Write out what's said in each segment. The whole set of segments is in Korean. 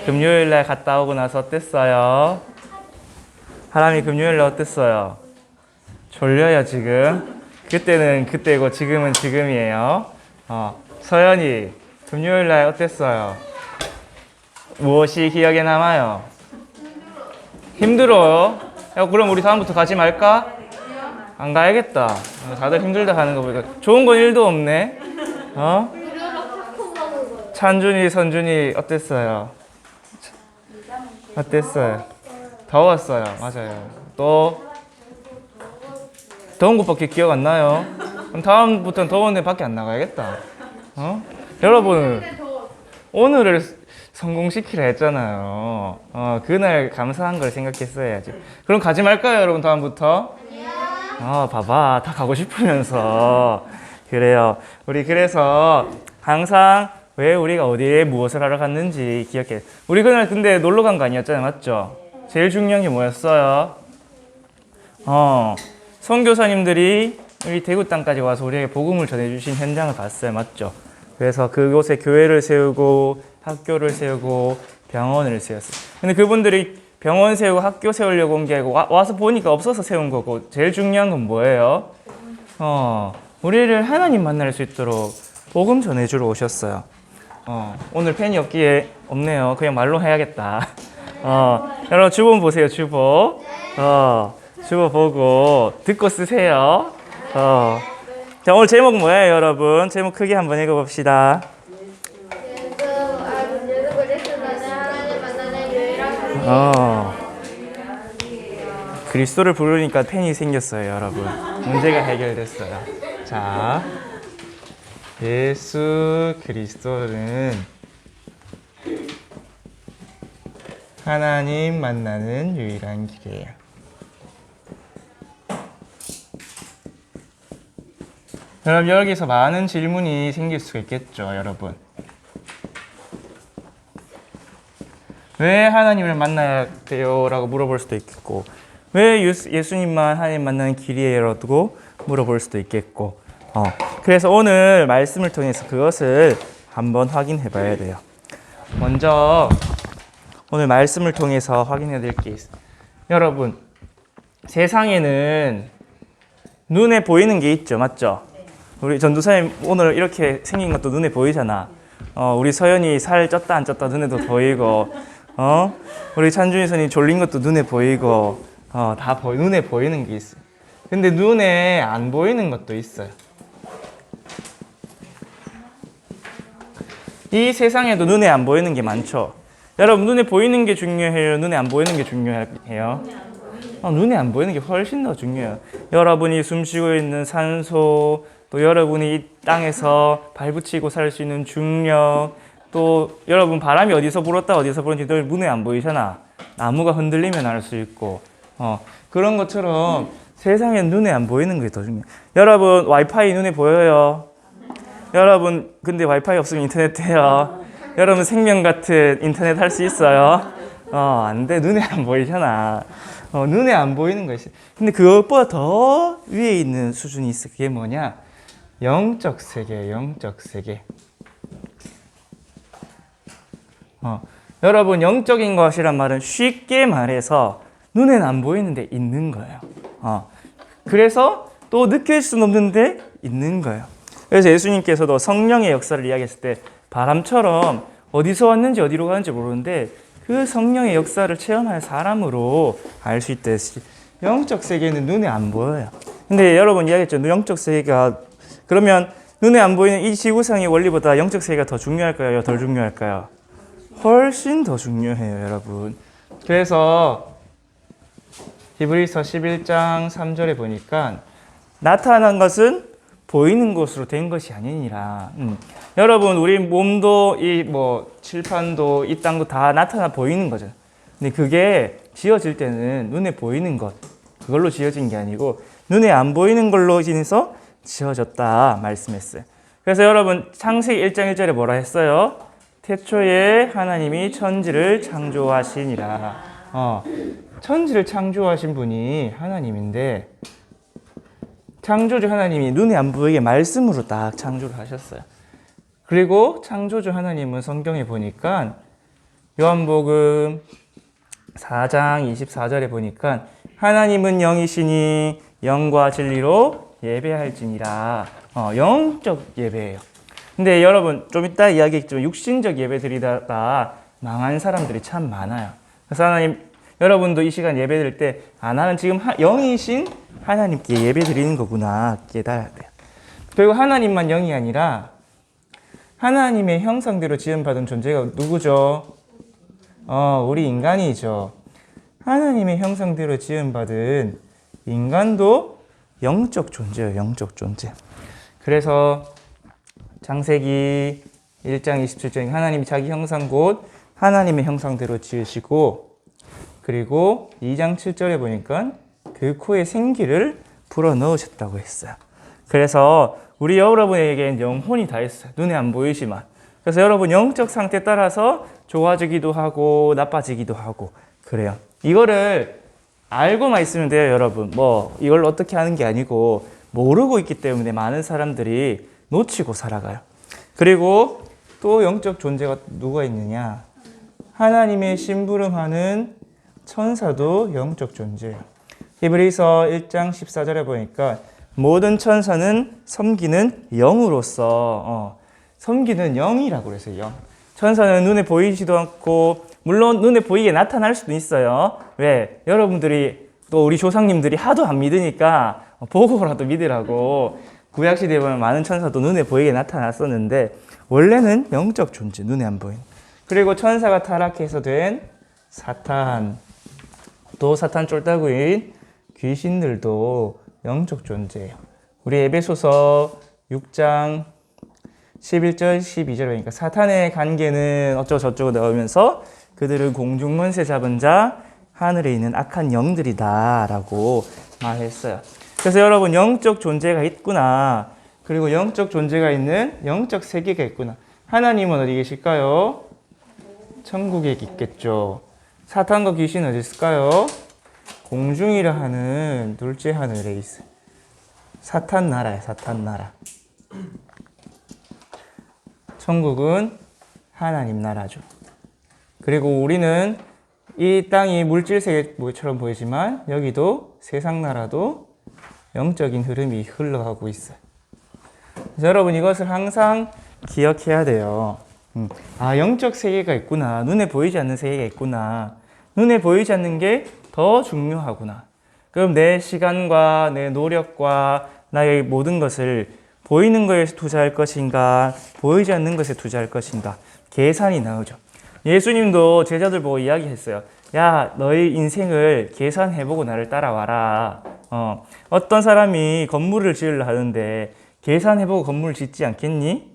금요일 날 갔다 오고 나서 어땠어요? 하람이 금요일 날 어땠어요? 졸려요, 지금? 그때는 그때고 지금은 지금이에요. 서연이 금요일 날 어땠어요? 무엇이 기억에 남아요? 힘들어요? 야, 그럼 우리 다음부터 가지 말까? 안 가야겠다. 다들 힘들다 가는 거 보니까 좋은 건 1도 없네. 찬준이, 선준이 어땠어요? 어땠어요? 더웠어요. 맞아요. 또 더운 것밖에 기억 안 나요. 그럼 다음부터는 더운 데 밖에 안 나가야겠다. 여러분 오늘을 성공시키라 했잖아요. 그날 감사한 걸 생각했어야지. 그럼 가지 말까요, 여러분, 다음부터? 봐봐. 다 가고 싶으면서. 그래요. 우리 그래서 항상 왜 우리가 어디에 무엇을 하러 갔는지 기억해. 우리 그날 근데 놀러 간 거 아니었잖아요. 맞죠? 제일 중요한 게 뭐였어요? 선교사님들이 우리 대구 땅까지 와서 우리에게 복음을 전해주신 현장을 봤어요. 맞죠? 그래서 그곳에 교회를 세우고 학교를 세우고 병원을 세웠어요. 근데 그분들이 병원 세우고 학교 세우려고 온 게 아니고 와서 보니까 없어서 세운 거고, 제일 중요한 건 뭐예요? 우리를 하나님 만날 수 있도록 복음 전해주러 오셨어요. 오늘 펜이 없네요. 그냥 말로 해야겠다. 여러분 주보 보세요. 주보. 주보 보고 듣고 쓰세요. 자, 오늘 제목 뭐예요, 여러분? 제목 크게 한번 읽어봅시다. 그리스도를 부르니까 펜이 생겼어요, 여러분. 문제가 해결됐어요. 자, 예수 그리스도는 하나님 만나는 유일한 길이에요. 여러분, 여기서 많은 질문이 생길 수가 있겠죠, 여러분. 왜 하나님을 만나야 돼요? 라고 물어볼 수도 있겠고, 왜 예수님만 하나님 만나는 길이에요? 라고 물어볼 수도 있겠고, 그래서 오늘 말씀을 통해서 그것을 한번 확인해 봐야 돼요. 먼저 오늘 말씀을 통해서 확인해 드릴 게 있어요. 여러분, 세상에는 눈에 보이는 게 있죠, 맞죠? 우리 전도사님 오늘 이렇게 생긴 것도 눈에 보이잖아. 우리 서연이 살 쪘다 안 쪘다 눈에도 보이고, 우리 찬준이 선이 졸린 것도 눈에 보이고, 다 눈에 보이는 게 있어요. 근데 눈에 안 보이는 것도 있어요. 이 세상에도 눈에 안 보이는 게 많죠. 여러분, 눈에 보이는 게 중요해요? 눈에 안 보이는 게 중요해요? 눈에 안 보이는 게 훨씬 더 중요해요. 여러분이 숨쉬고 있는 산소, 또 여러분이 이 땅에서 발붙이고 살 수 있는 중력, 또 여러분 바람이 어디서 불었다 어디서 불었는지 늘 눈에 안 보이잖아. 나무가 흔들리면 알 수 있고, 그런 것처럼 세상엔 눈에 안 보이는 게 더 중요해요. 여러분, 와이파이 눈에 보여요? 여러분, 근데 와이파이 없으면 인터넷 돼요? 여러분, 생명 같은 인터넷 할 수 있어요? 안 돼. 눈에 안 보이잖아. 눈에 안 보이는 거 있어요. 근데 그것보다 더 위에 있는 수준이 있어. 그게 뭐냐? 영적 세계, 영적 세계. 여러분, 영적인 것이란 말은 쉽게 말해서 눈에는 안 보이는데 있는 거예요. 그래서 또 느낄 수는 없는데 있는 거예요. 그래서 예수님께서도 성령의 역사를 이야기했을 때 바람처럼 어디서 왔는지 어디로 가는지 모르는데 그 성령의 역사를 체험할 사람으로 알 수 있듯이 영적 세계는 눈에 안 보여요. 근데 여러분 이야기했죠. 영적 세계가, 그러면 눈에 안 보이는 이 지구상의 원리보다 영적 세계가 더 중요할까요? 덜 중요할까요? 훨씬 더 중요해요, 여러분. 그래서 히브리서 11장 3절에 보니까 나타난 것은 보이는 것으로 된 것이 아니니라. 여러분, 우리 몸도 이 칠판도 이 땅도 다 나타나 보이는 거죠. 근데 그게 지어질 때는 눈에 보이는 것, 그걸로 지어진 게 아니고 눈에 안 보이는 걸로 인해서 지어졌다 말씀했어요. 그래서 여러분, 창세기 1장 1절에 뭐라 했어요? 태초에 하나님이 천지를 창조하시니라. 천지를 창조하신 분이 하나님인데, 창조주 하나님이 눈에 안 보이게 말씀으로 딱 창조를 하셨어요. 그리고 창조주 하나님은 성경에 보니까 요한복음 4장 24절에 보니까 하나님은 영이시니 영과 진리로 예배할지니라. 영적 예배예요. 근데 여러분 좀 이따 이야기했지만 육신적 예배 드리다가 망한 사람들이 참 많아요. 그래서 하나님, 여러분도 이 시간 예배 드릴 때 나는 지금 영이신 하나님께 예배 드리는 거구나 깨달아야 돼요. 그리고 하나님만 영이 아니라 하나님의 형상대로 지음받은 존재가 누구죠? 우리 인간이죠. 하나님의 형상대로 지음받은 인간도 영적 존재예요. 영적 존재. 그래서 창세기 1장 27절에 하나님이 자기 형상 곧 하나님의 형상대로 지으시고, 그리고 2장 7절에 보니까 그 코에 생기를 불어넣으셨다고 했어요. 그래서 우리 여러분에게는 영혼이 다 있어요. 눈에 안 보이지만. 그래서 여러분 영적 상태에 따라서 좋아지기도 하고 나빠지기도 하고 그래요. 이거를 알고만 있으면 돼요, 여러분. 이걸 어떻게 하는 게 아니고 모르고 있기 때문에 많은 사람들이 놓치고 살아가요. 그리고 또 영적 존재가 누가 있느냐? 하나님의 심부름하는 천사도 영적 존재예요. 히브리서 1장 14절에 보니까 모든 천사는 섬기는 영으로서 섬기는 영이라고 그랬어요. 영. 천사는 눈에 보이지도 않고 물론 눈에 보이게 나타날 수도 있어요. 왜? 여러분들이 또 우리 조상님들이 하도 안 믿으니까 보고라도 믿으라고 구약시대에 보면 많은 천사도 눈에 보이게 나타났었는데 원래는 영적 존재, 눈에 안 보이는. 그리고 천사가 타락해서 된 사탄, 또 사탄 쫄따구인 귀신들도 영적 존재예요. 우리 에베소서 6장 11절 12절에 보니까 사탄의 관계는 어쩌고저쩌고 나오면서 그들은 공중문세 잡은 자 하늘에 있는 악한 영들이다 라고 말했어요. 그래서 여러분 영적 존재가 있구나. 그리고 영적 존재가 있는 영적 세계가 있구나. 하나님은 어디 계실까요? 천국에 있겠죠. 사탄과 귀신은 어디 있을까요? 공중이라 하는 둘째 하늘에 있어요. 사탄 나라예요. 사탄 나라. 천국은 하나님 나라죠. 그리고 우리는 이 땅이 물질 세계처럼 보이지만 여기도 세상 나라도 영적인 흐름이 흘러가고 있어요. 그래서 여러분 이것을 항상 기억해야 돼요. 영적 세계가 있구나. 눈에 보이지 않는 세계가 있구나. 눈에 보이지 않는 게 더 중요하구나. 그럼 내 시간과 내 노력과 나의 모든 것을 보이는 것에 투자할 것인가, 보이지 않는 것에 투자할 것인가, 계산이 나오죠. 예수님도 제자들 보고 이야기했어요. 야, 너희 인생을 계산해보고 나를 따라와라. 어떤 사람이 건물을 지으려 하는데 계산해보고 건물을 짓지 않겠니?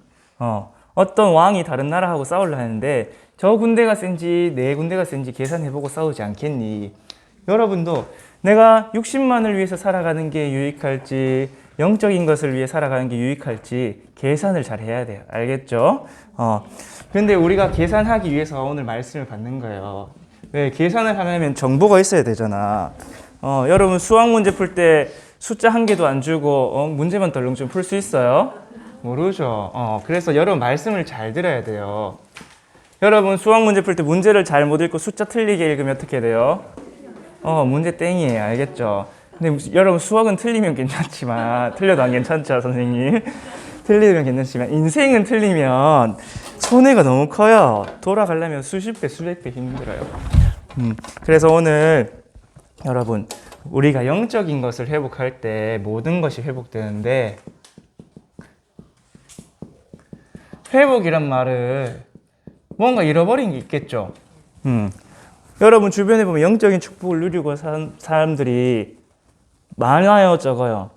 어떤 왕이 다른 나라하고 싸우려 하는데 저 군대가 센지 내 군대가 센지 계산해보고 싸우지 않겠니? 여러분도 내가 60만을 위해서 살아가는 게 유익할지 영적인 것을 위해 살아가는 게 유익할지 계산을 잘 해야 돼요. 알겠죠? 근데 우리가 계산하기 위해서 오늘 말씀을 받는 거예요. 왜? 계산을 하려면 정보가 있어야 되잖아. 여러분 수학 문제 풀 때 숫자 한 개도 안 주고 문제만 덜렁좀 풀 수 있어요? 모르죠. 그래서 여러분 말씀을 잘 들어야 돼요. 여러분 수학 문제 풀 때 문제를 잘 못 읽고 숫자 틀리게 읽으면 어떻게 돼요? 문제 땡이에요. 알겠죠? 근데 여러분 수학은 틀리면 괜찮지만 틀려도 안 괜찮죠, 선생님? 틀리면 괜찮지만 인생은 틀리면 손해가 너무 커요. 돌아가려면 수십 배, 수백 배 힘들어요. 그래서 오늘 여러분 우리가 영적인 것을 회복할 때 모든 것이 회복되는데 회복이란 말을 뭔가 잃어버린 게 있겠죠. 여러분 주변에 보면 영적인 축복을 누리고 사는 사람들이 많아요, 적어요?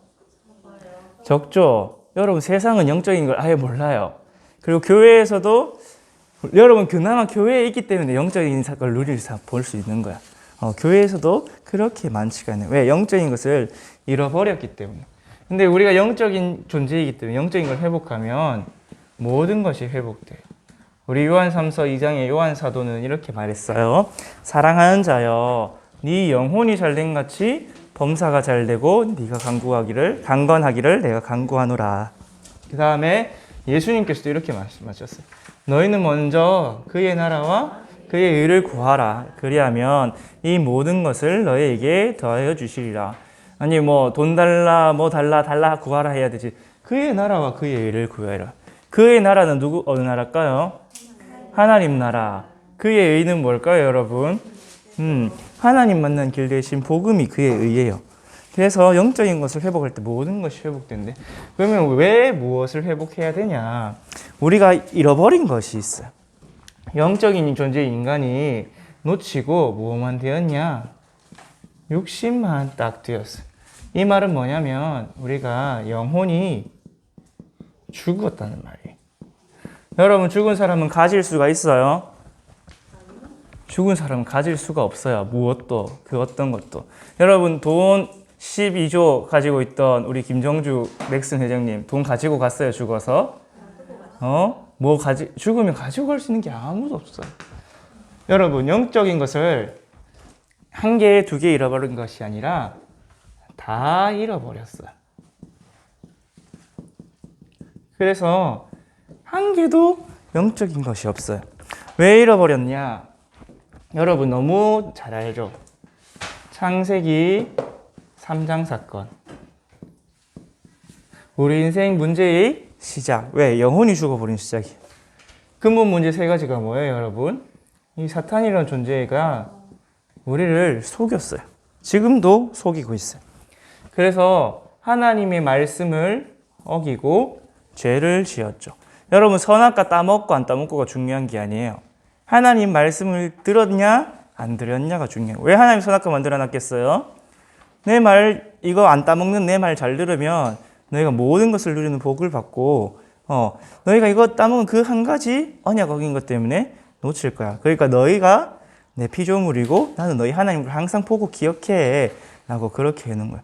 적죠. 여러분 세상은 영적인 걸 아예 몰라요. 그리고 교회에서도 여러분 그나마 교회에 있기 때문에 영적인 걸 볼 수 있는 거야. 교회에서도 그렇게 많지가 않아요. 왜? 영적인 것을 잃어버렸기 때문에. 근데 우리가 영적인 존재이기 때문에 영적인 걸 회복하면 모든 것이 회복돼요. 우리 요한 3서 2장의 요한 사도는 이렇게 말했어요. 사랑하는 자여, 네 영혼이 잘된 같이 범사가 잘되고 네가 강건하기를 내가 간구하노라. 그 다음에 예수님께서도 이렇게 말씀하셨어요. 너희는 먼저 그의 나라와 그의 의를 구하라. 그리하면 이 모든 것을 너희에게 더하여 주시리라. 아니 뭐 돈 달라 뭐 달라 구하라 해야 되지. 그의 나라와 그의 의를 구하라. 그의 나라는 누구 어느 나라일까요? 하나님 나라. 그의 의는 뭘까요, 여러분? 하나님 만난 길 대신 복음이 그의 의예요. 그래서 영적인 것을 회복할 때 모든 것이 회복된대. 그러면 왜 무엇을 회복해야 되냐? 우리가 잃어버린 것이 있어요. 영적인 존재의 인간이 놓치고 무엇만 되었냐? 육신만 딱 되었어요. 이 말은 뭐냐면 우리가 영혼이 죽었다는 말이에요. 여러분, 죽은 사람은 가질 수가 있어요? 죽은 사람은 가질 수가 없어요. 무엇도, 그 어떤 것도. 여러분, 돈 12조 가지고 있던 우리 김정주 넥슨 회장님, 돈 가지고 갔어요, 죽어서? 죽으면 가지고 갈 수 있는 게 아무도 없어요. 여러분, 영적인 것을 한 개, 두 개 잃어버린 것이 아니라 다 잃어버렸어요. 그래서 한 개도 영적인 것이 없어요. 왜 잃어버렸냐? 여러분 너무 잘 알죠? 창세기 3장 사건. 우리 인생 문제의 시작. 왜? 영혼이 죽어버린 시작이에요. 근본 문제 세 가지가 뭐예요, 여러분? 이 사탄이라는 존재가 우리를 속였어요. 지금도 속이고 있어요. 그래서 하나님의 말씀을 어기고 죄를 지었죠. 여러분, 선악과 따먹고 안 따먹고가 중요한 게 아니에요. 하나님 말씀을 들었냐 안 들었냐가 중요해요. 왜 하나님 선악과 만들어놨겠어요? 내 말, 이거 안 따먹는 내 말 잘 들으면 너희가 모든 것을 누리는 복을 받고 너희가 이거 따먹은 그 한 가지 언약 어긴 것 때문에 놓칠 거야. 그러니까 너희가 내 피조물이고 나는 너희 하나님을 항상 보고 기억해 라고 그렇게 해놓은 거예요.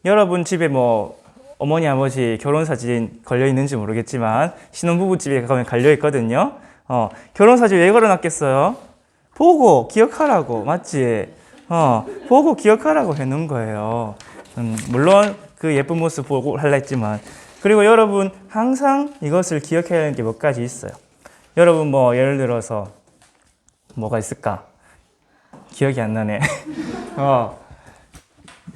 여러분 집에 뭐 어머니 아버지 결혼사진 걸려있는지 모르겠지만 신혼부부 집에 가면 걸려있거든요. 결혼사진 왜 걸어놨겠어요? 보고 기억하라고. 맞지? 보고 기억하라고 해놓은 거예요. 물론 그 예쁜 모습 보고 하려 했지만. 그리고 여러분 항상 이것을 기억해야 하는 게 몇 가지 있어요. 여러분 뭐 예를 들어서 뭐가 있을까? 기억이 안 나네.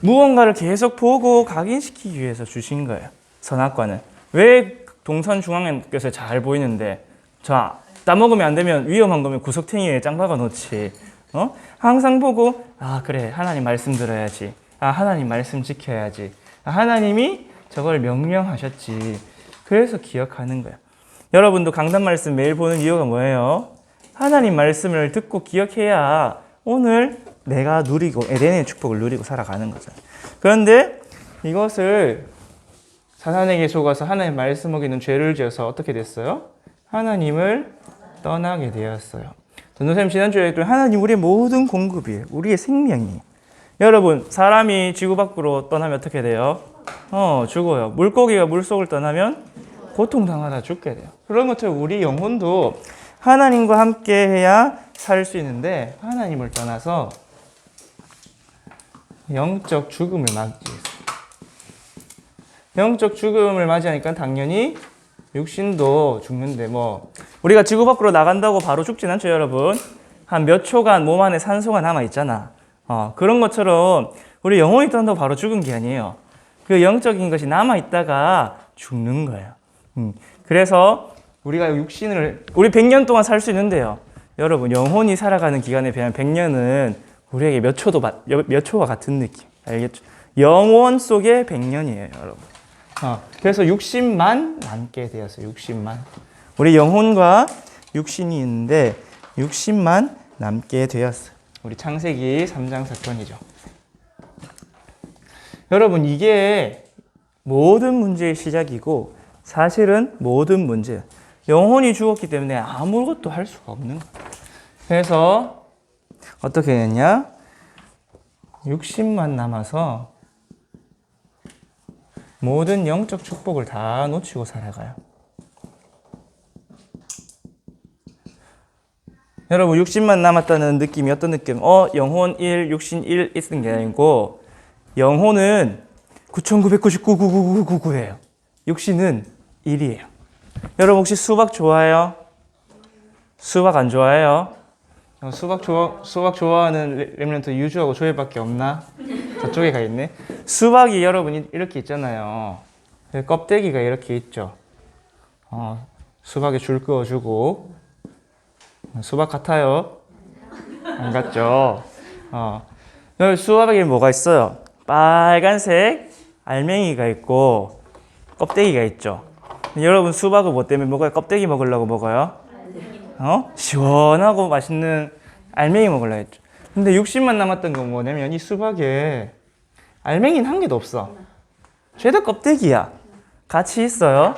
무언가를 계속 보고 각인시키기 위해서 주신 거예요. 선악과는. 왜 동선 중앙에서 잘 보이는데 자, 따먹으면 안 되면 위험한 거면 구석탱이에 짱 박아 놓지. 항상 보고 그래 하나님 말씀 들어야지. 하나님 말씀 지켜야지. 하나님이 저걸 명령하셨지. 그래서 기억하는 거야. 여러분도 강단 말씀 매일 보는 이유가 뭐예요? 하나님 말씀을 듣고 기억해야 오늘 내가 누리고 에덴의 축복을 누리고 살아가는 거죠. 그런데 이것을 사탄에게 속아서 하나님 말씀 어기는 죄를 지어서 어떻게 됐어요? 하나님을 떠나게 되었어요. 전도사님 지난주에 했더니 하나님 우리의 모든 공급이에요. 우리의 생명이. 여러분 사람이 지구 밖으로 떠나면 어떻게 돼요? 죽어요. 물고기가 물속을 떠나면 고통당하다 죽게 돼요. 그런 것처럼 우리 영혼도 하나님과 함께 해야 살 수 있는데 하나님을 떠나서 영적 죽음을 맞이했어요. 영적 죽음을 맞이하니까 당연히 육신도 죽는데 우리가 지구 밖으로 나간다고 바로 죽진 않죠, 여러분. 한 몇 초간 몸 안에 산소가 남아있잖아. 그런 것처럼 우리 영혼이 떠난다고 바로 죽은 게 아니에요. 그 영적인 것이 남아있다가 죽는 거예요. 그래서 우리가 우리 100년 동안 살 수 있는데요. 여러분, 영혼이 살아가는 기간에 비하면 100년은 우리에게 몇 초가 같은 느낌. 알겠죠? 영원 속에 100년이에요, 여러분. 그래서 60만 남게 되었어요. 60만. 우리 영혼과 육신이 있는데 60만 남게 되었어요. 우리 창세기 3장 사건이죠. 여러분, 이게 모든 문제의 시작이고 사실은 모든 문제. 영혼이 죽었기 때문에 아무것도 할 수가 없는 거예요. 그래서 어떻게 했냐? 60만 남아서 모든 영적 축복을 다 놓치고 살아가요. 여러분 60만 남았다는 느낌이 어떤 느낌? 영혼 1, 육신 1 있는 게 아니고 영혼은 9,999,999,999예요. 육신은 1이에요. 여러분 혹시 수박 좋아해요? 수박 안 좋아해요? 수박 좋아하는 렘넌트 유주하고 조회밖에 없나? 저쪽에 가 있네. 수박이 여러분 이렇게 있잖아요. 껍데기가 이렇게 있죠. 수박에 줄 그어주고 수박 같아요? 안 같죠? 여기 수박에 뭐가 있어요? 빨간색 알맹이가 있고 껍데기가 있죠. 여러분 수박은 뭐 때문에 먹어요? 껍데기 먹으려고 먹어요? 시원하고 맛있는 알맹이 먹으려고 했죠. 근데 60만 남았던 건 뭐냐면 이 수박에 알맹이는 한 개도 없어. 죄다 껍데기야. 같이 있어요.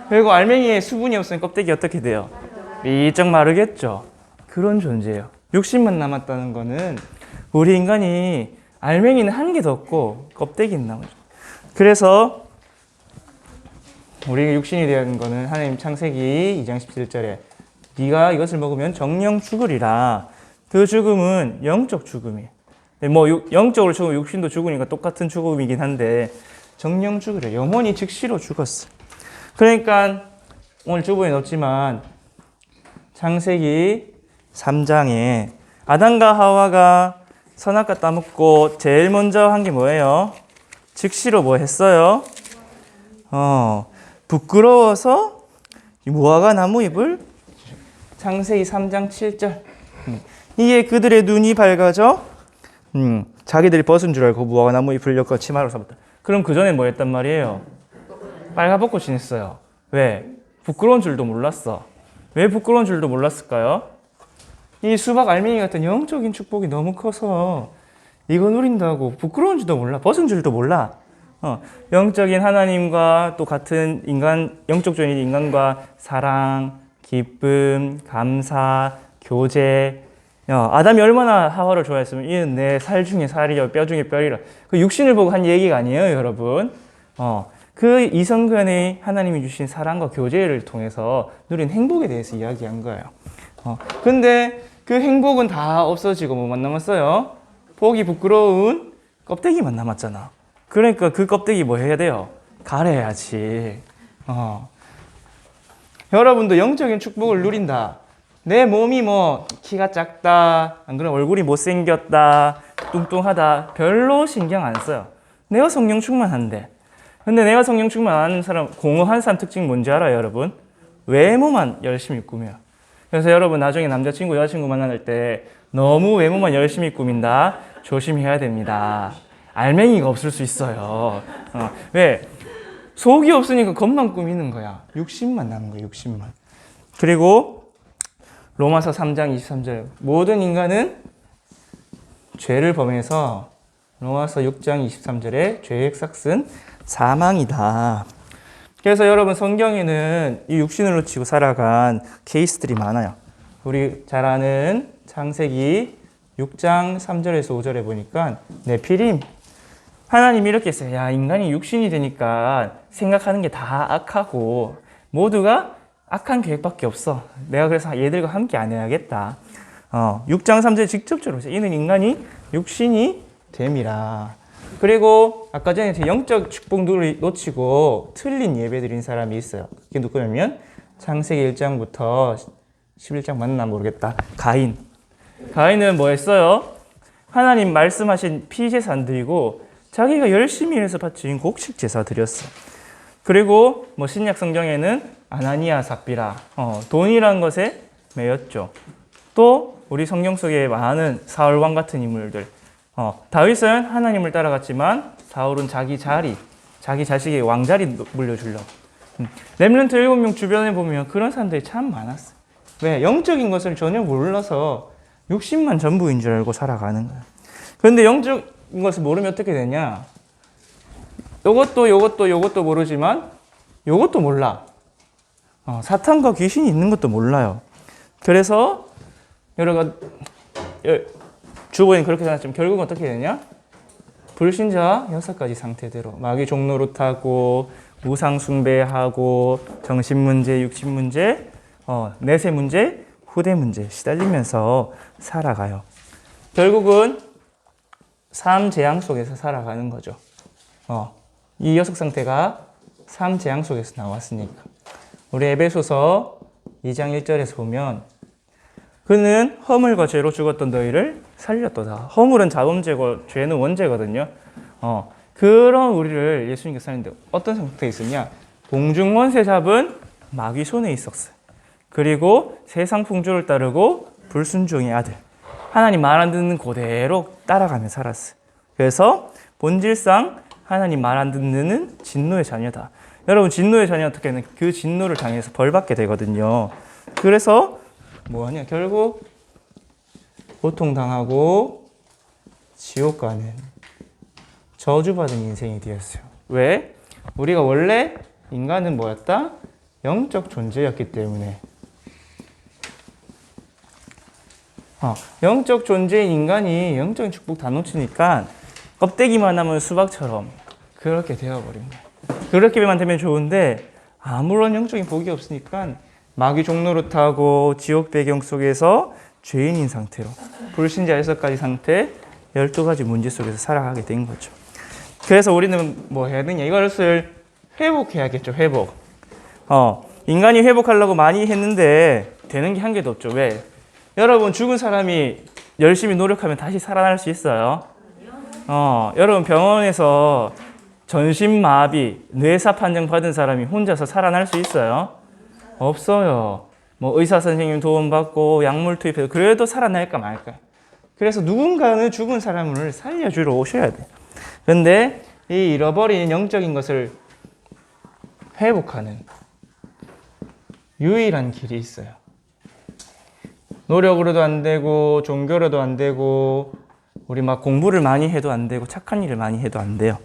그리고 알맹이에 수분이 없으면 껍데기 어떻게 돼요? 삐쩍 마르겠죠. 그런 존재예요. 60만 남았다는 거는 우리 인간이 알맹이는 한 개도 없고 껍데기는 나오죠. 그래서 우리가 육신이 되는 거는 하나님 창세기 2장 17절에 네가 이것을 먹으면 정령 죽으리라. 그 죽음은 영적 죽음이에요. 뭐 영적으로 죽으면 육신도 죽으니까 똑같은 죽음이긴 한데 정령 죽으래. 영원히 즉시로 죽었어. 그러니까 오늘 주보에 넣었지만 창세기 3장에 아담과 하와가 선악과 따먹고 제일 먼저 한 게 뭐예요? 즉시로 뭐 했어요? 부끄러워서 무화과 나무 잎을 창세기 3장 7절 이게 그들의 눈이 밝아져 자기들이 벗은 줄 알고 무화과 나무 잎을 엮어 치마로 삼았다. 그럼 그 전에 뭐 했단 말이에요? 빨가벗고 지냈어요. 왜? 부끄러운 줄도 몰랐어. 왜 부끄러운 줄도 몰랐을까요? 이 수박 알맹이 같은 영적인 축복이 너무 커서 이거 누린다고 부끄러운 줄도 몰라. 벗은 줄도 몰라. 영적인 하나님과 또 같은 인간, 영적적인 인간과 사랑, 기쁨, 감사, 교제. 아담이 얼마나 하와를 좋아했으면 이는 내 살 중에 살이요 뼈 중에 뼈리라. 그 육신을 보고 한 얘기가 아니에요, 여러분. 그 이성간의 하나님이 주신 사랑과 교제를 통해서 누린 행복에 대해서 이야기한 거예요. 근데 그 행복은 다 없어지고 뭐만 남았어요? 보기 부끄러운 껍데기만 남았잖아. 그러니까 그 껍데기 뭐 해야 돼요? 가려야지. 여러분도 영적인 축복을 누린다. 내 몸이 뭐 키가 작다, 안 그러면 얼굴이 못생겼다, 뚱뚱하다 별로 신경 안 써요. 내가 성령 충만한데. 근데 내가 성령 충만 안 하는 사람, 공허한 사람 특징 뭔지 알아요, 여러분? 외모만 열심히 꾸며요. 그래서 여러분 나중에 남자친구, 여자친구 만날 때 너무 외모만 열심히 꾸민다. 조심해야 됩니다. 알맹이가 없을 수 있어요. 왜? 속이 없으니까 겉만 꾸미는 거야. 60만 남은 거야, 60만. 그리고 로마서 3장 23절 모든 인간은 죄를 범해서 로마서 6장 23절에 죄의 삭은 사망이다. 그래서 여러분 성경에는 이 육신을 놓치고 살아간 케이스들이 많아요. 우리 잘 아는 창세기 6장 3절에서 5절에 보니까 네피림 하나님이 이렇게 했어요. 야, 인간이 육신이 되니까 생각하는 게 다 악하고 모두가 악한 계획밖에 없어. 내가 그래서 얘들과 함께 안 해야겠다. 6장 3절에 직접적으로 했어요. 이는 인간이 육신이 됨이라. 그리고 아까 전에 영적 축복들을 놓치고 틀린 예배 드린 사람이 있어요. 그게 누구냐면 창세기 1장부터 11장 맞나 모르겠다. 가인은 뭐 했어요? 하나님 말씀하신 피제사 드리고 자기가 열심히 해서 바친 곡식 제사 드렸어. 그리고 뭐 신약 성경에는 아나니아 삽비라 돈이란 것에 매였죠. 또 우리 성경 속에 많은 사울 왕 같은 인물들. 다윗은 하나님을 따라갔지만 사울은 자기 자식의 왕자리 물려주려고. 렘넌트 7명 주변에 보면 그런 사람들이 참 많았어요. 왜? 영적인 것을 전혀 몰라서 60만 전부인 줄 알고 살아가는 거야. 그런데 영적인 것을 모르면 어떻게 되냐? 요것도 모르지만 요것도 몰라. 사탄과 귀신이 있는 것도 몰라요. 그래서 주보에는 그렇게 생각하지만 결국은 어떻게 되냐? 불신자 6가지 상태대로 마귀 종노릇 하고 우상 숭배하고 정신 문제, 육신 문제, 내세 문제, 후대 문제 시달리면서 살아가요. 결국은 삶 재앙 속에서 살아가는 거죠. 이 6상태가 삶 재앙 속에서 나왔으니까. 우리 에베소서 2장 1절에서 보면 그는 허물과 죄로 죽었던 너희를 살렸도다. 허물은 자범죄고 죄는 원죄거든요. 그런 우리를 예수님께서 살렸는데 어떤 상태에 있었냐? 공중원세 잡은 마귀 손에 있었어요. 그리고 세상 풍조를 따르고 불순종의 아들. 하나님 말 안 듣는 그대로 따라가며 살았어요. 그래서 본질상 하나님 말 안 듣는 진노의 자녀다. 여러분 진노의 자녀 어떻게 하면 그 진노를 당해서 벌받게 되거든요. 그래서 뭐하냐? 결국 고통당하고 지옥 가는 저주받은 인생이 되었어요. 왜? 우리가 원래 인간은 뭐였다? 영적 존재였기 때문에. 영적 존재인 인간이 영적인 축복 다 놓치니까 껍데기만 하면 수박처럼 그렇게 되어버린 거예요. 그렇게만 되면 좋은데 아무런 영적인 복이 없으니까 마귀 종로를 타고 지옥 배경 속에서 죄인인 상태로 불신자 6가지 상태 12가지 문제 속에서 살아가게 된 거죠. 그래서 우리는 뭐 해야 되냐? 이것을 회복해야겠죠. 회복. 인간이 회복하려고 많이 했는데 되는 게 한 개도 없죠. 왜? 여러분 죽은 사람이 열심히 노력하면 다시 살아날 수 있어요? 여러분 병원에서 전신마비, 뇌사 판정 받은 사람이 혼자서 살아날 수 있어요? 없어요. 뭐 의사 선생님 도움 받고 약물 투입해서 그래도 살아날까 말까. 그래서 누군가는 죽은 사람을 살려주러 오셔야 돼요. 그런데 이 잃어버린 영적인 것을 회복하는 유일한 길이 있어요. 노력으로도 안 되고 종교로도 안 되고 우리 막 공부를 많이 해도 안 되고 착한 일을 많이 해도 안 돼요.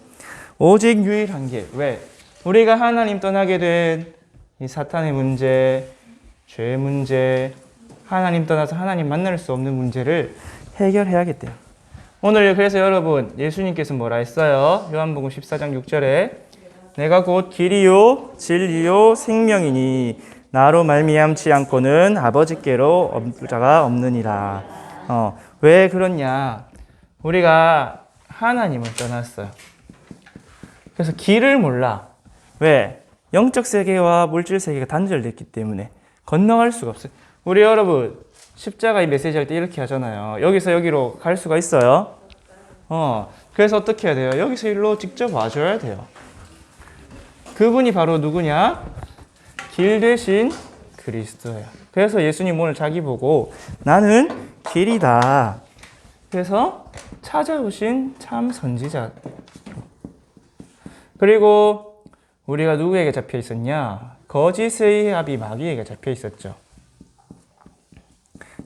오직 유일한 게 왜? 우리가 하나님 떠나게 된 이 사탄의 문제, 죄의 문제, 하나님 떠나서 하나님 만날 수 없는 문제를 해결해야겠대요. 오늘 그래서 여러분 예수님께서 뭐라 했어요? 요한복음 14장 6절에 내가 곧 길이요 진리요 생명이니 나로 말미암지 않고는 아버지께로 올 자가 없느니라. 왜 그렇냐? 우리가 하나님을 떠났어요. 그래서 길을 몰라. 왜? 영적 세계와 물질 세계가 단절됐기 때문에 건너갈 수가 없어요. 우리 여러분 십자가 이 메시지 할 때 이렇게 하잖아요. 여기서 여기로 갈 수가 있어요? 그래서 어떻게 해야 돼요? 여기서 일로 직접 와줘야 돼요. 그분이 바로 누구냐? 길 대신 그리스도예요. 그래서 예수님 오늘 자기 보고 나는 길이다. 그래서 찾아오신 참 선지자. 그리고 우리가 누구에게 잡혀 있었냐? 거짓의 압이 마귀에게 잡혀 있었죠.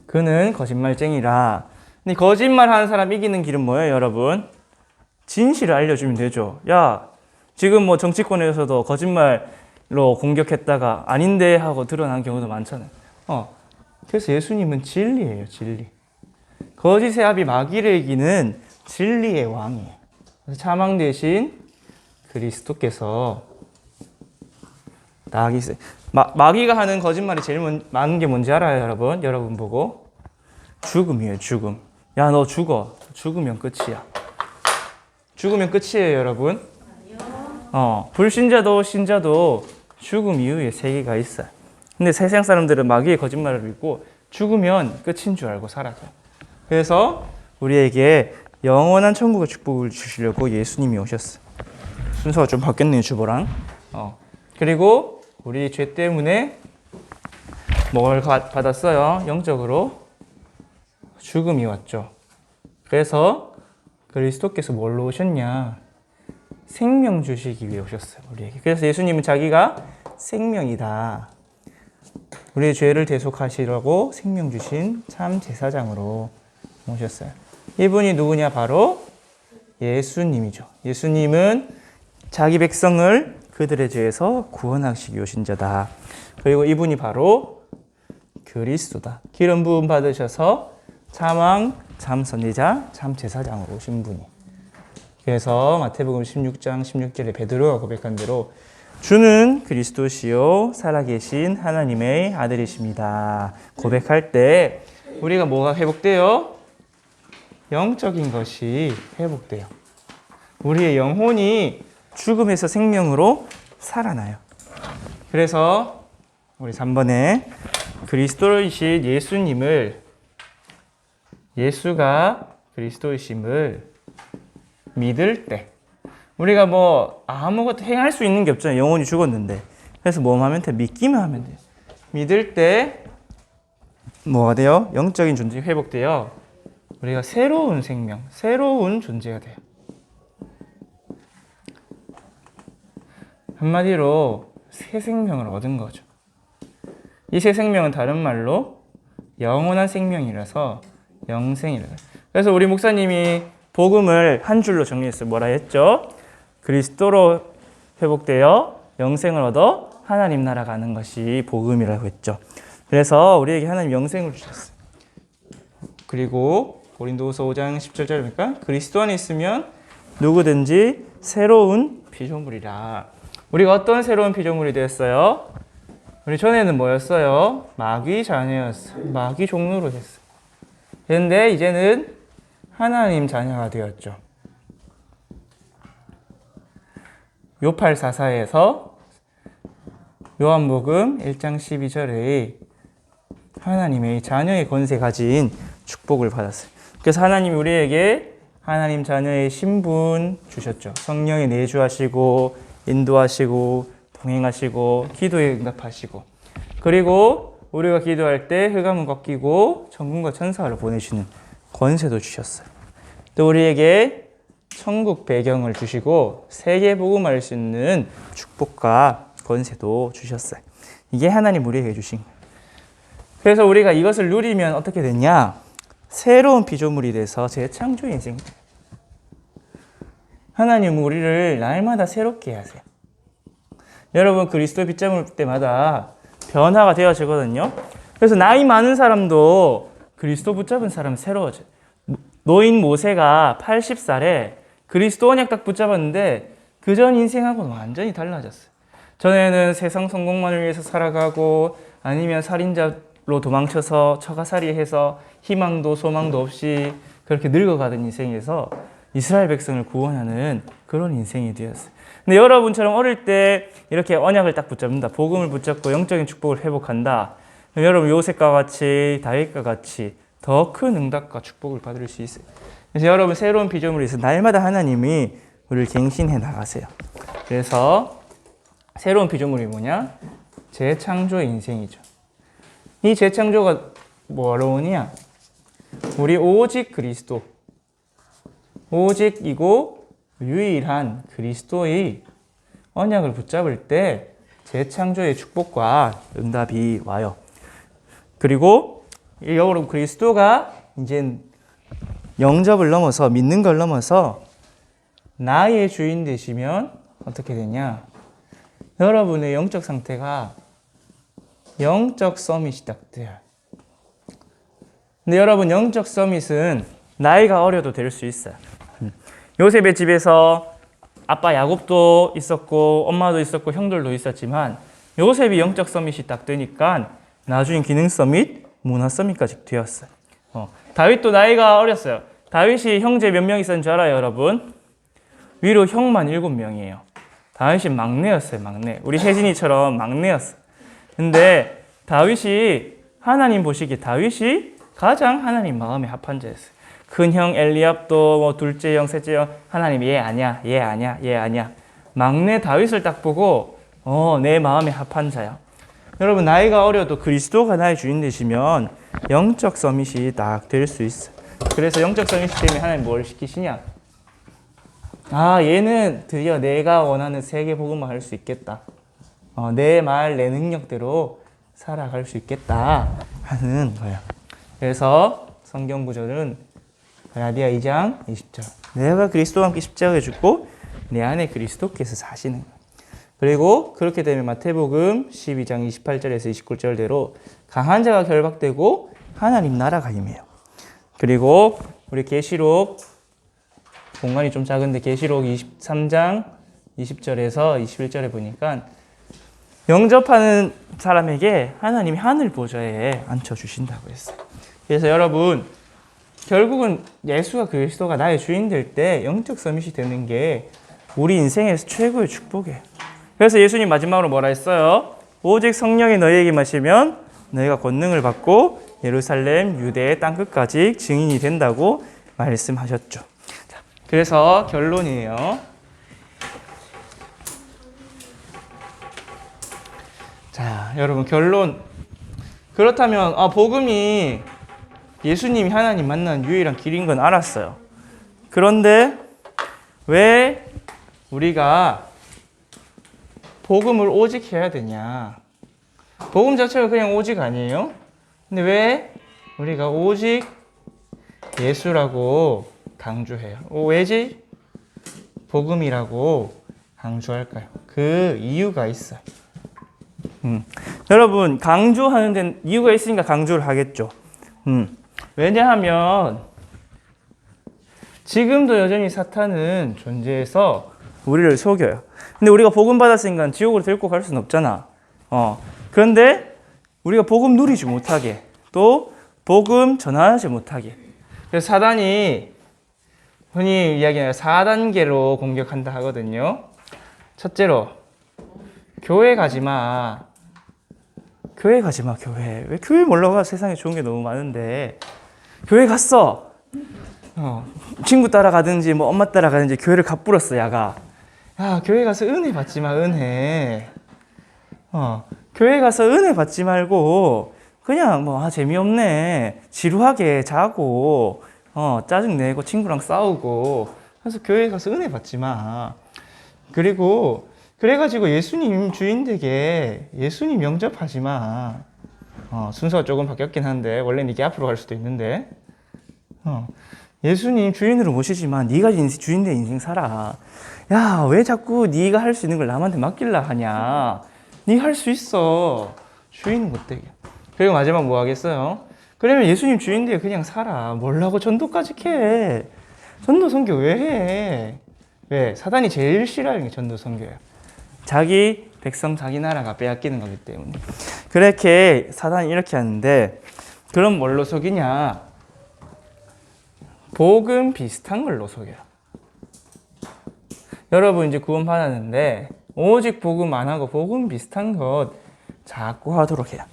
그는 거짓말쟁이라. 근데 거짓말하는 사람 이기는 길은 뭐예요, 여러분? 진실을 알려주면 되죠. 야, 지금 뭐 정치권에서도 거짓말로 공격했다가 아닌데 하고 드러난 경우도 많잖아요. 그래서 예수님은 진리예요, 진리. 거짓의 압이 마귀를 이기는 진리의 왕이에요. 그래서 사망 대신 그리스도께서 딱 있어요. 마귀가 하는 거짓말이 제일 많은 게 뭔지 알아요, 여러분? 여러분 보고. 죽음이에요, 죽음. 야, 너 죽어. 죽으면 끝이야. 죽으면 끝이에요, 여러분. 불신자도 신자도 죽음 이후에 세계가 있어요. 근데 세상 사람들은 마귀의 거짓말을 믿고 죽으면 끝인 줄 알고 살아가요. 그래서 우리에게 영원한 천국의 축복을 주시려고 예수님이 오셨어요. 순서가 좀 바뀌었네요, 주보랑. 그리고 우리 죄 때문에 뭘 받았어요? 영적으로 죽음이 왔죠. 그래서 그리스도께서 뭘로 오셨냐? 생명 주시기 위해 오셨어요, 우리에게. 그래서 예수님은 자기가 생명이다. 우리의 죄를 대속하시려고 생명 주신 참 제사장으로 오셨어요. 이분이 누구냐? 바로 예수님이죠. 예수님은 자기 백성을 그들의 죄에서 구원하시기 오신 자다. 그리고 이분이 바로 그리스도다. 기름 부음 받으셔서 참왕, 참 선지자, 참 제사장으로 오신 분이. 그래서 마태복음 16장 16절에 베드로가 고백한 대로 주는 그리스도시요 살아계신 하나님의 아들이십니다. 고백할 때 우리가 뭐가 회복돼요? 영적인 것이 회복돼요. 우리의 영혼이 죽음에서 생명으로 살아나요. 그래서 우리 3번에 그리스도이신 예수님을 예수가 그리스도이심을 믿을 때 우리가 뭐 아무것도 행할 수 있는 게 없잖아요. 영혼이 죽었는데. 그래서 뭐 하면 돼? 믿기만 하면 돼요. 믿을 때 뭐가 돼요? 영적인 존재가 회복돼요. 우리가 새로운 생명, 새로운 존재가 돼요. 한마디로 새 생명을 얻은 거죠. 이 새 생명은 다른 말로 영원한 생명이라서 영생이라서. 그래서 우리 목사님이 복음을 한 줄로 정리했어요. 뭐라 했죠? 그리스도로 회복되어 영생을 얻어 하나님 나라 가는 것이 복음이라고 했죠. 그래서 우리에게 하나님 영생을 주셨어요. 그리고 고린도후서 5장 17절입니까? 그리스도 안에 있으면 누구든지 새로운 피조물이라. 우리가 어떤 새로운 피조물이 되었어요? 우리 전에는 뭐였어요? 마귀 자녀였어요. 마귀 종로로 됐어요. 그런데 이제는 하나님 자녀가 되었죠. 요팔44에서 요한복음 1장 12절에 하나님의 자녀의 권세 가진 축복을 받았어요. 그래서 하나님이 우리에게 하나님 자녀의 신분 주셨죠. 성령에 내주하시고 인도하시고 동행하시고 기도에 응답하시고, 그리고 우리가 기도할 때 흑암은 꺾이고 천군과 천사를 보내시는 권세도 주셨어요. 또 우리에게 천국 배경을 주시고 세계 복음할 수 있는 축복과 권세도 주셨어요. 이게 하나님 우리에게 주신 거예요. 그래서 우리가 이것을 누리면 어떻게 되냐? 새로운 피조물이 돼서 재창조 인생. 하나님은 우리를 날마다 새롭게 하세요. 여러분, 그리스도 빗자물 때마다 변화가 되어지거든요. 그래서 나이 많은 사람도 그리스도 붙잡은 사람은 새로워져요. 노인 모세가 80살에 그리스도 언약 딱 붙잡았는데 그 전 인생하고는 완전히 달라졌어요. 전에는 세상 성공만을 위해서 살아가고 아니면 살인자로 도망쳐서 처가살이 해서 희망도 소망도 없이 그렇게 늙어가던 인생에서 이스라엘 백성을 구원하는 그런 인생이 되었어요. 근데 여러분처럼 어릴 때 이렇게 언약을 딱 붙잡는다. 복음을 붙잡고 영적인 축복을 회복한다. 여러분 요셉과 같이 다윗과 같이 더 큰 응답과 축복을 받을 수 있어요. 그래서 여러분 새로운 피조물이 있어요. 날마다 하나님이 우리를 갱신해 나가세요. 그래서 새로운 피조물이 뭐냐? 재창조의 인생이죠. 이 재창조가 뭐로 오냐? 우리 오직 그리스도, 오직이고 유일한 그리스도의 언약을 붙잡을 때 재창조의 축복과 응답이 와요. 그리고 여러분 그리스도가 이제 영접을 넘어서 믿는 걸 넘어서 나의 주인 되시면 어떻게 되냐? 여러분의 영적 상태가 영적 서밋이 딱 돼요. 근데 여러분 영적 서밋은 나이가 어려도 될 수 있어요. 요셉의 집에서 아빠 야곱도 있었고 엄마도 있었고 형들도 있었지만 요셉이 영적 서밋이 딱 되니까 나중에 기능 서밋, 문화 서밋까지 되었어요. 다윗도 나이가 어렸어요. 다윗이 형제 몇 명 있었는 줄 알아요, 여러분? 위로 형만 7명이에요. 다윗이 막내였어요, 막내. 우리 혜진이처럼 막내였어요. 근데 다윗이 하나님 보시기에 다윗이 가장 하나님 마음에 합한 자였어요. 큰 형 엘리압도 뭐 둘째 형, 셋째 형 하나님 얘 아니야, 얘 아니야, 얘 아니야. 막내 다윗을 딱 보고 내 마음에 합한 자야. 여러분 나이가 어려도 그리스도가 나의 주인 되시면 영적 서밋이 딱 될 수 있어요. 그래서 영적 서밋 때문에 하나님 뭘 시키시냐? 얘는 드디어 내가 원하는 세계 복음을 할 수 있겠다. 내 말, 내 능력대로 살아갈 수 있겠다 하는 거예요. 그래서 성경 구절은 갈라디아 2장 20절. 내가 그리스도와 함께 십자가에 죽고 내 안에 그리스도께서 사시는 거예요. 그리고 그렇게 되면 마태복음 12장 28절에서 29절대로 강한 자가 결박되고 하나님 나라가 임해요. 그리고 우리 계시록 공간이 좀 작은데 계시록 23장 20절에서 21절에 보니까 영접하는 사람에게 하나님이 하늘 보좌에 앉혀주신다고 했어요. 그래서 여러분 결국은 예수가 그리스도가 나의 주인 될 때 영적 서밋이 되는 게 우리 인생에서 최고의 축복이에요. 그래서 예수님 마지막으로 뭐라 했어요? 오직 성령이 너희에게 마시면 너희가 권능을 받고 예루살렘, 유대 땅끝까지 증인이 된다고 말씀하셨죠. 자, 그래서 결론이에요. 자, 여러분 결론. 그렇다면 복음이 예수님이 하나님 만나는 유일한 길인 건 알았어요. 그런데 왜 우리가 복음을 오직 해야 되냐? 복음 자체가 그냥 오직 아니에요? 근데 왜 우리가 오직 예수라고 강조해요? 왜지? 복음이라고 강조할까요? 그 이유가 있어요. 여러분 강조하는 데는 이유가 있으니까 강조를 하겠죠. 왜냐하면 지금도 여전히 사탄은 존재해서 우리를 속여요. 근데 우리가 복음 받았으니까 지옥으로 데리고 갈 수는 없잖아. 그런데 우리가 복음 누리지 못하게, 또 복음 전하지 못하게. 그래서 사단이 흔히 이야기하는 4단계로 공격한다 하거든요. 첫째로 교회 가지 마. 교회 가지 마, 교회. 왜 교회 몰러 가? 세상에 좋은 게 너무 많은데. 교회 갔어. 친구 따라가든지 뭐 엄마 따라가든지 교회를 갑불었어, 야가. 야, 교회 가서 은혜 받지 마, 은혜. 교회 가서 은혜 받지 말고 그냥 뭐 재미없네. 지루하게 자고 짜증내고 친구랑 싸우고. 그래서 교회 가서 은혜 받지 마. 그리고 그래가지고 예수님 주인 되게 예수님 영접하지 마. 순서가 조금 바뀌었긴 한데 원래는 이게 앞으로 갈 수도 있는데 예수님 주인으로 모시지만 네가 주인 된 인생 살아. 야, 왜 자꾸 네가 할 수 있는 걸 남한테 맡길라 하냐. 네가 할 수 있어. 주인 못 되게. 그리고 마지막 뭐 하겠어요? 그러면 예수님 주인 되게 그냥 살아. 뭘라고 전도까지 해. 전도 선교 왜 해? 왜? 사단이 제일 싫어하는 게 전도 선교예요. 자기 백성, 자기 나라가 빼앗기는 거기 때문에. 그렇게 사단이 이렇게 하는데, 그럼 뭘로 속이냐? 복음 비슷한 걸로 속여요. 여러분 이제 구원 받았는데 오직 복음 안 하고 복음 비슷한 것 자꾸 하도록 해요.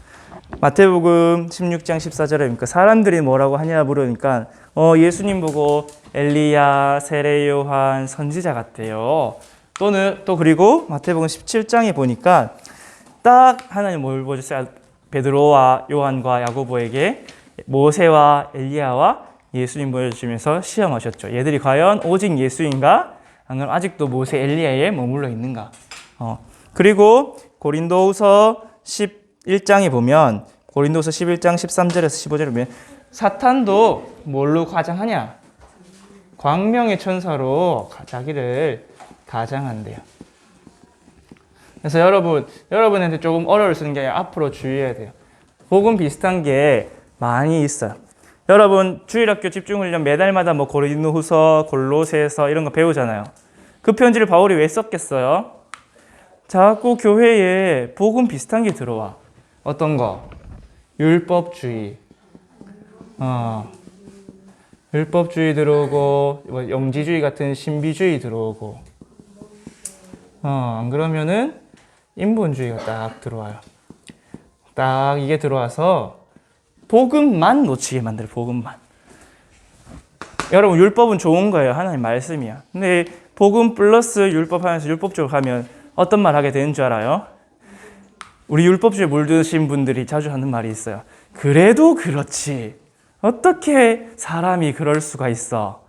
마태복음 16장 14절에 보니까 사람들이 뭐라고 하냐 물으니까 예수님 보고 엘리야, 세례 요한, 선지자 같대요. 또 그리고 마태복음 17장에 보니까 딱 하나님 뭘 보여줬어요? 베드로와 요한과 야고보에게 모세와 엘리야와 예수님 보여주면서 시험하셨죠. 얘들이 과연 오직 예수인가? 아니면 아직도 모세 엘리야에 머물러 있는가? 그리고 고린도후서 11장에 보면 고린도후서 11장 13절에서 15절에 보면 사탄도 뭘로 가장하냐? 광명의 천사로 자기를 가장한대요. 그래서 여러분한테 조금 어려울 수 있는 게 아니라 앞으로 주의해야 돼요. 복음 비슷한 게 많이 있어요. 여러분 주일학교 집중훈련 매달마다 뭐 고린도후서, 골로새서 이런 거 배우잖아요. 그 편지를 바울이 왜 썼겠어요? 자꾸 교회에 복음 비슷한 게 들어와. 어떤 거? 율법주의. 율법주의 들어오고 뭐 영지주의 같은 신비주의 들어오고 안 그러면은 인본주의가 딱 들어와요. 딱 이게 들어와서 복음만 놓치게 만들어요. 복음만. 여러분 율법은 좋은 거예요. 하나님 말씀이야. 근데 복음 플러스 율법 하면서 율법적으로 가면 어떤 말 하게 되는 줄 알아요? 우리 율법주의에 물드신 분들이 자주 하는 말이 있어요. 그래도 그렇지. 어떻게 사람이 그럴 수가 있어?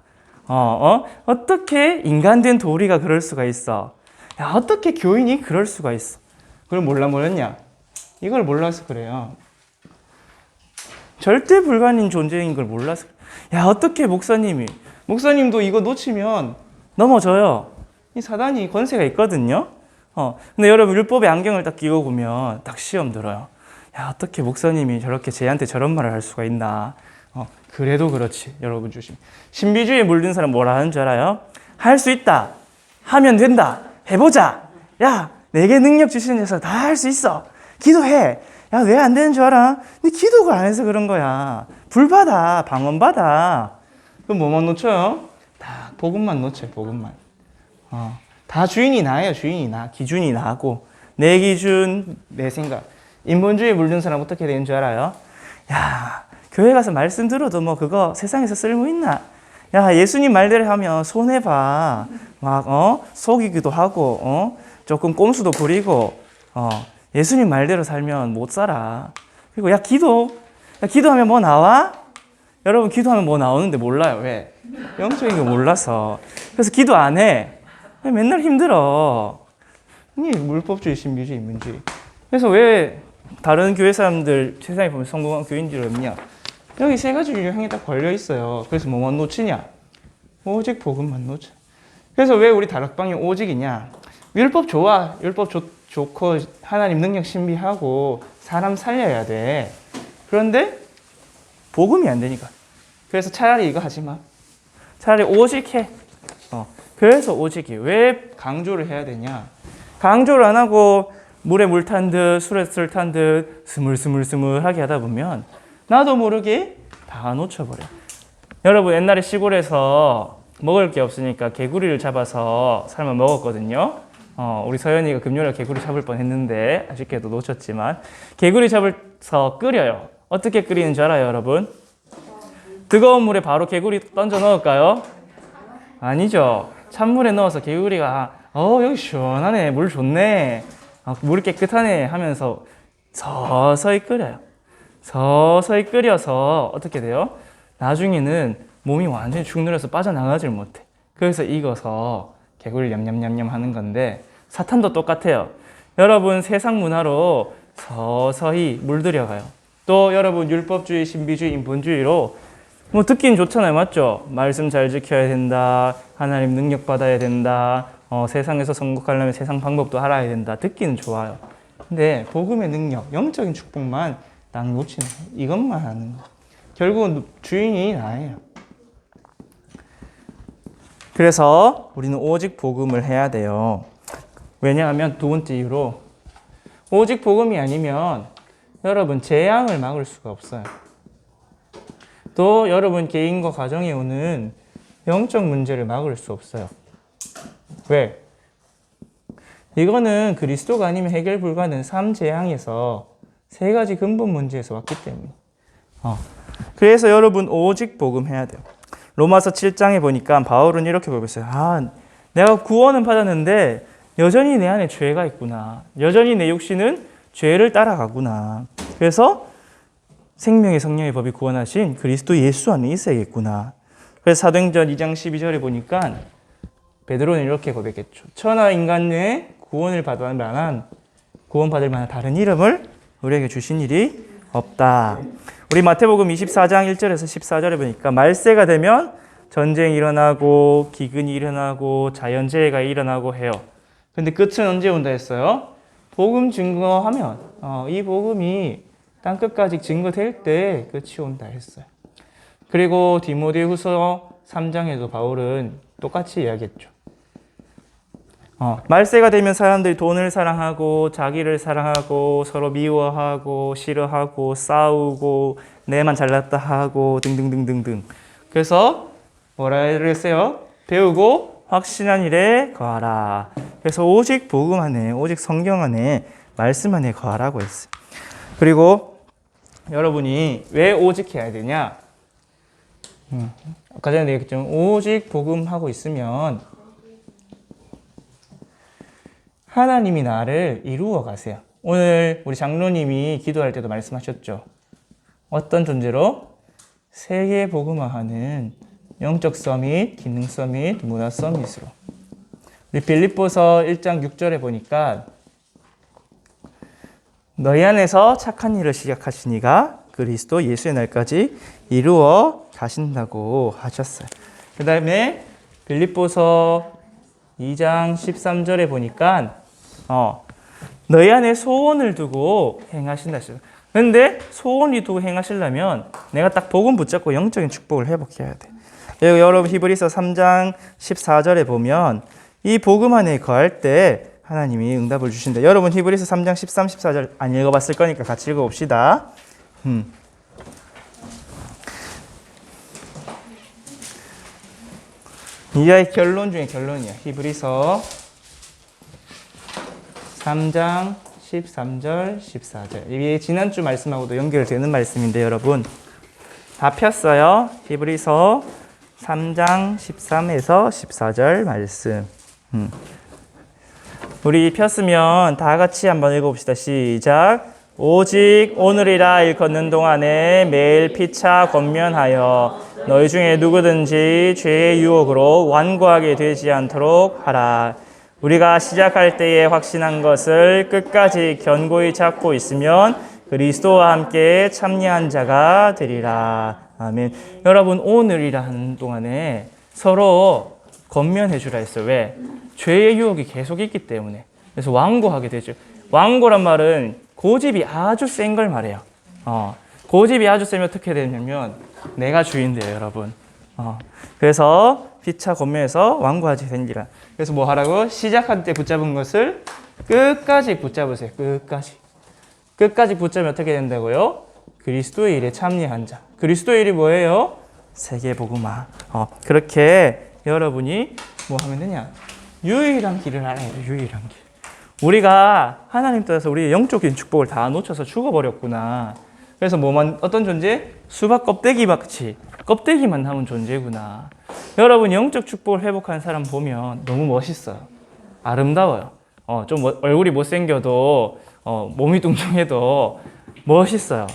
어떻게 인간된 도리가 그럴 수가 있어? 야, 어떻게 교인이 그럴 수가 있어? 그걸 몰랐냐? 이걸 몰라서 그래요. 절대 불가능한 존재인 걸 몰라서 그래요. 야, 어떻게 목사님도 이거 놓치면 넘어져요. 이 사단이 권세가 있거든요. 근데 여러분 율법의 안경을 딱 끼고 보면 딱 시험 들어요. 야, 어떻게 목사님이 저렇게 쟤한테 저런 말을 할 수가 있나? 그래도 그렇지. 여러분 조심. 신비주의에 물든 사람 뭐라 하는 줄 알아요? 할 수 있다. 하면 된다. 해보자. 야, 내게 능력 주시는 데서 다 할 수 있어. 기도해. 야, 왜 안 되는 줄 알아? 근데 기도가 안 해서 그런 거야. 불받아. 방언받아. 그럼 뭐만 놓쳐요? 다 복음만 놓쳐요. 복음만. 다 주인이 나예요. 주인이 나. 기준이 나고. 내 기준, 내 생각. 인본주의에 물든 사람 어떻게 되는 줄 알아요? 야, 교회 가서 말씀 들어도 뭐 그거 세상에서 쓸모 있나? 야, 예수님 말대로 하면 손해봐. 막, 속이기도 하고, 조금 꼼수도 부리고, 예수님 말대로 살면 못 살아. 그리고 야, 기도하면 뭐 나와? 여러분, 기도하면 뭐 나오는데 몰라요. 왜? 영적인 거 몰라서. 그래서 기도 안 해. 맨날 힘들어. 이 물법주의, 신비주의, 인문주의. 그래서 왜 다른 교회 사람들 세상에 보면 성공한 교인들이 없냐? 여기 세 가지 유형이 딱 걸려 있어요. 그래서 뭐만 놓치냐? 오직 복음만 놓쳐. 그래서 왜 우리 다락방이 오직이냐? 율법 좋아. 율법 좋고 하나님 능력 신비하고 사람 살려야 돼. 그런데 복음이 안 되니까. 그래서 차라리 이거 하지 마. 차라리 오직해. 그래서 오직이 왜 강조를 해야 되냐? 강조를 안 하고 물에 물 탄 듯 술에 술 탄 듯 스물스물스물하게 하다 보면 나도 모르게 다 놓쳐버려. 여러분 옛날에 시골에서 먹을 게 없으니까 개구리를 잡아서 삶아 먹었거든요. 우리 서연이가 금요일에 개구리 잡을 뻔했는데 아쉽게도 놓쳤지만 개구리 잡아서 끓여요. 어떻게 끓이는 줄 알아요, 여러분? 뜨거운 물에 바로 개구리 던져 넣을까요? 아니죠. 찬물에 넣어서 개구리가 여기 시원하네, 물 좋네, 물 깨끗하네 하면서 서서히 끓여요. 서서히 끓여서 어떻게 돼요? 나중에는 몸이 완전히 축 늘어서 빠져나가질 못해. 그래서 익어서 개구리를 냠냠냠냠 하는 건데 사탄도 똑같아요. 여러분 세상 문화로 서서히 물들여가요. 또 여러분 율법주의, 신비주의, 인본주의로 뭐 듣긴 좋잖아요. 맞죠? 말씀 잘 지켜야 된다. 하나님 능력 받아야 된다. 세상에서 성공하려면 세상 방법도 알아야 된다. 듣기는 좋아요. 근데 복음의 능력, 영적인 축복만 딱 놓치는 거예요. 이것만 하는 거예요. 결국은 주인이 나예요. 그래서 우리는 오직 복음을 해야 돼요. 왜냐하면 두 번째 이유로 오직 복음이 아니면 여러분 재앙을 막을 수가 없어요. 또 여러분 개인과 가정에 오는 영적 문제를 막을 수 없어요. 왜? 이거는 그리스도가 아니면 해결 불가능한 삶 재앙에서 세 가지 근본 문제에서 왔기 때문에. 그래서 여러분 오직 복음 해야 돼요. 로마서 7장에 보니까 바울은 이렇게 고백했어요. 내가 구원은 받았는데 여전히 내 안에 죄가 있구나. 여전히 내 육신은 죄를 따라가구나. 그래서 생명의 성령의 법이 구원하신 그리스도 예수 안에 있어야겠구나. 그래서 사도행전 2장 12절에 보니까 베드로는 이렇게 고백했죠. 천하 인간 외에 구원받을 만한 다른 이름을 우리에게 주신 일이 없다. 우리 마태복음 24장 1절에서 14절에 보니까 말세가 되면 전쟁이 일어나고 기근이 일어나고 자연재해가 일어나고 해요. 근데 끝은 언제 온다 했어요? 복음 증거하면 이 복음이 땅끝까지 증거될 때 끝이 온다 했어요. 그리고 디모데후서 3장에도 바울은 똑같이 이야기했죠. 말세가 되면 사람들이 돈을 사랑하고 자기를 사랑하고 서로 미워하고 싫어하고 싸우고 내만 잘났다 하고 등등등등등. 그래서 뭐라 그랬어요? 배우고 확신한 일에 거하라. 그래서 오직 복음 안에, 오직 성경 안에, 말씀 안에 거하라고 했어요. 그리고 여러분이 왜 오직 해야 되냐? 아까 전에 얘기했지만 오직 복음하고 있으면 하나님이 나를 이루어 가세요. 오늘 우리 장로님이 기도할 때도 말씀하셨죠. 어떤 존재로? 세계 복음화하는 영적 서밋, 기능 서밋, 문화 서밋으로. 우리 빌립보서 1장 6절에 보니까 너희 안에서 착한 일을 시작하신 이가 그리스도 예수의 날까지 이루어 가신다고 하셨어요. 그 다음에 빌립보서 2장 13절에 보니까 너희 안에 소원을 두고 행하신다 했어요. 그런데 소원이 두고 행하시려면 내가 딱 복음 붙잡고 영적인 축복을 회복해야 돼. 여러분 히브리서 3장 14절에 보면 이 복음 안에 거할 때 하나님이 응답을 주신다. 여러분 히브리서 3장 13, 14절 안 읽어봤을 거니까 같이 읽어봅시다. 이하의 결론 중에 결론이야. 히브리서 3장 13절, 14절. 이게 지난주 말씀하고도 연결되는 말씀인데 여러분 다 폈어요. 히브리서 3장 13에서 14절 말씀. 우리 폈으면 다 같이 한번 읽어봅시다. 시작. 오직 오늘이라 일컫는 동안에 매일 피차 권면하여 너희 중에 누구든지 죄의 유혹으로 완고하게 되지 않도록 하라. 우리가 시작할 때에 확신한 것을 끝까지 견고히 잡고 있으면 그리스도와 함께 참여한 자가 되리라. 아멘. 여러분, 오늘이라 하는 동안에 서로 권면해 주라 했어요. 왜? 죄의 유혹이 계속 있기 때문에. 그래서 완고하게 되죠. 완고란 말은 고집이 아주 센 걸 말해요. 고집이 아주 세면 어떻게 되냐면 내가 주인 돼요, 여러분. 그래서 피차 권면해서 완고하지 되니라. 그래서 뭐 하라고? 시작할 때 붙잡은 것을 끝까지 붙잡으세요. 끝까지 붙잡으면 어떻게 된다고요? 그리스도의 일에 참여한 자. 그리스도의 일이 뭐예요? 세계복음화. 그렇게 여러분이 뭐 하면 되냐? 유일한 길을 알아야 돼요. 유일한 길. 우리가 하나님 뜻에서 우리의 영적인 축복을 다 놓쳐서 죽어버렸구나. 그래서 어떤 존재? 수박 껍데기 같이 껍데기만 남은 존재구나. 여러분, 영적 축복을 회복한 사람 보면 너무 멋있어요. 아름다워요. 좀 얼굴이 못생겨도 몸이 뚱뚱해도 멋있어요.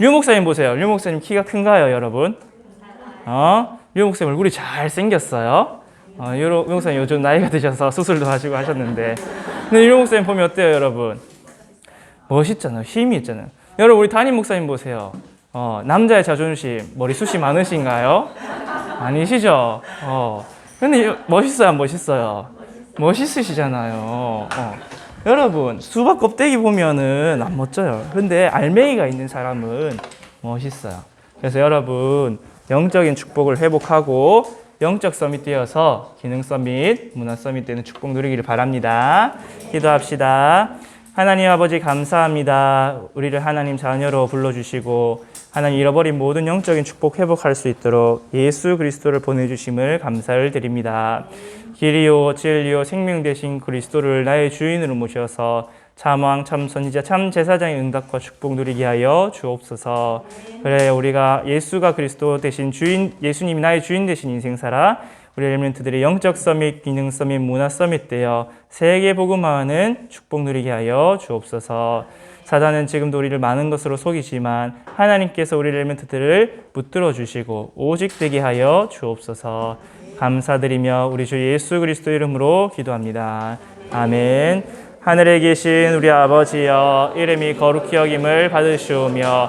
류 목사님 보세요. 류 목사님 키가 큰가요, 여러분? 류 목사님 얼굴이 잘 생겼어요. 류 목사님 요즘 나이가 드셔서 수술도 하시고 하셨는데, 근데 류 목사님 보면 어때요, 여러분? 멋있잖아요. 힘이 있잖아요. 여러분, 우리 담임 목사님 보세요. 남자의 자존심, 머리숱이 많으신가요? 아니시죠? 근데 멋있어요, 안 멋있어요? 멋있으시잖아요. 여러분, 수박 껍데기 보면은 안 멋져요. 근데 알맹이가 있는 사람은 멋있어요. 그래서 여러분, 영적인 축복을 회복하고 영적 서밋 되어서 기능 서밋, 문화 서밋 되는 축복 누리기를 바랍니다. 기도합시다. 하나님 아버지, 감사합니다. 우리를 하나님 자녀로 불러주시고 하나님 잃어버린 모든 영적인 축복 회복할 수 있도록 예수 그리스도를 보내주심을 감사를 드립니다. 길이요 진리요 생명 되신 그리스도를 나의 주인으로 모셔서 참왕 참 선지자 참 제사장의 응답과 축복 누리게 하여 주옵소서. 그래, 우리가 예수가 그리스도 대신 주인, 예수님이 나의 주인 되신 인생 살아 우리 엘리멘트들의 영적 서밋, 기능 서밋, 문화 서밋 되어 세계 복음화하는 축복 누리게 하여 주옵소서. 사단은 지금도 우리를 많은 것으로 속이지만 하나님께서 우리 엘리멘트들을 붙들어 주시고 오직 되게 하여 주옵소서. 감사드리며 우리 주 예수 그리스도 이름으로 기도합니다. 아멘. 하늘에 계신 우리 아버지여, 이름이 거룩히 여김을 받으시오며